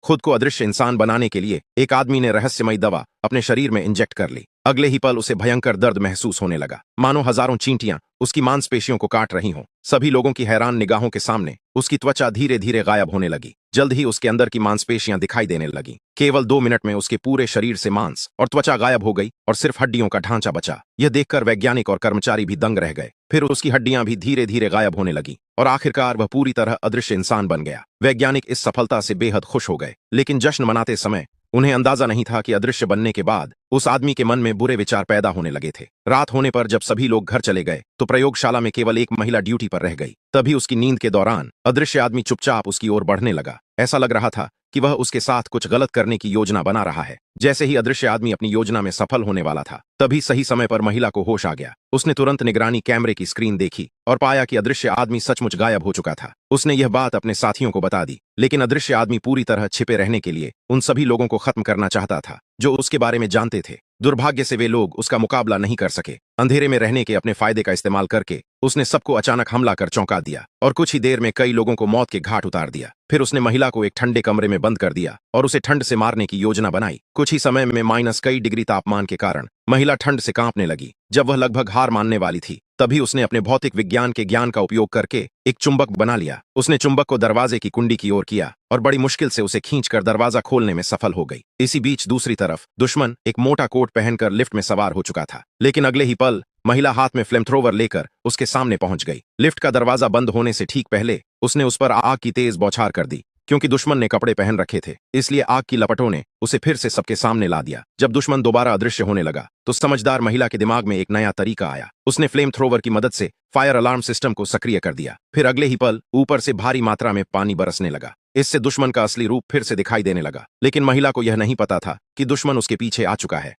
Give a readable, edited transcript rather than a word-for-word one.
खुद को अदृश्य इंसान बनाने के लिए एक आदमी ने रहस्यमयी दवा अपने शरीर में इंजेक्ट कर ली। अगले ही पल उसे भयंकर दर्द महसूस होने लगा, मानो हजारों चींटियां उसकी मांसपेशियों को काट रही हों। सभी लोगों की हैरान निगाहों के सामने उसकी त्वचा धीरे धीरे गायब होने लगी। जल्द ही उसके अंदर की मांसपेशियां दिखाई देने लगी। केवल 2 मिनट में उसके पूरे शरीर से मांस और त्वचा गायब हो गई और सिर्फ हड्डियों का ढांचा बचा। यह देखकर वैज्ञानिक और कर्मचारी भी दंग रह गए। फिर उसकी हड्डियां भी धीरे धीरे गायब होने लगी और आखिरकार वह पूरी तरह अदृश्य इंसान बन गया। वैज्ञानिक इस सफलता से बेहद खुश हो गए, लेकिन जश्न मनाते समय उन्हें अंदाजा नहीं था कि अदृश्य बनने के बाद उस आदमी के मन में बुरे विचार पैदा होने लगे थे। रात होने पर जब सभी लोग घर चले गए तो प्रयोगशाला में केवल एक महिला ड्यूटी पर रह गई। तभी उसकी नींद के दौरान अदृश्य आदमी चुपचाप उसकी ओर बढ़ने लगा। ऐसा लग रहा था कि वह उसके साथ कुछ गलत करने की योजना बना रहा है। जैसे ही अदृश्य आदमी अपनी योजना में सफल होने वाला था, तभी सही समय पर महिला को होश आ गया। उसने तुरंत निगरानी कैमरे की स्क्रीन देखी और पाया कि अदृश्य आदमी सचमुच गायब हो चुका था। उसने यह बात अपने साथियों को बता दी, लेकिन अदृश्य आदमी पूरी तरह छिपे रहने के लिए उन सभी लोगों को खत्म करना चाहता था जो उसके बारे में जानते थे। दुर्भाग्य से वे लोग उसका मुकाबला नहीं कर सके। अंधेरे में रहने के अपने फायदे का इस्तेमाल करके उसने सबको अचानक हमला कर चौंका दिया और कुछ ही देर में कई लोगों को मौत के घाट उतार दिया। फिर उसने महिला को एक ठंडे कमरे में बंद कर दिया और उसे ठंड से मारने की योजना बनाई। कुछ ही समय में माइनस कई डिग्री तापमान के कारण महिला ठंड से कांपने लगी। जब वह लगभग हार मानने वाली थी, तभी उसने अपने भौतिक विज्ञान के ज्ञान का उपयोग करके एक चुंबक बना लिया। उसने चुंबक को दरवाजे की कुंडी की ओर किया और बड़ी मुश्किल से उसे खींचकर दरवाजा खोलने में सफल हो गई। इसी बीच दूसरी तरफ दुश्मन एक मोटा कोट पहनकर लिफ्ट में सवार हो चुका था, लेकिन अगले ही पल महिला हाथ में फ्लेमथ्रोवर लेकर उसके सामने पहुंच गई। लिफ्ट का दरवाजा बंद होने से ठीक पहले उसने उस पर आग की तेज बौछार कर दी। क्योंकि दुश्मन ने कपड़े पहन रखे थे, इसलिए आग की लपटों ने उसे फिर से सबके सामने ला दिया। जब दुश्मन दोबारा अदृश्य होने लगा तो समझदार महिला के दिमाग में एक नया तरीका आया। उसने फ्लेम थ्रोवर की मदद से फायर अलार्म सिस्टम को सक्रिय कर दिया। फिर अगले ही पल ऊपर से भारी मात्रा में पानी बरसने लगा। इससे दुश्मन का असली रूप फिर से दिखाई देने लगा, लेकिन महिला को यह नहीं पता था कि दुश्मन उसके पीछे आ चुका है।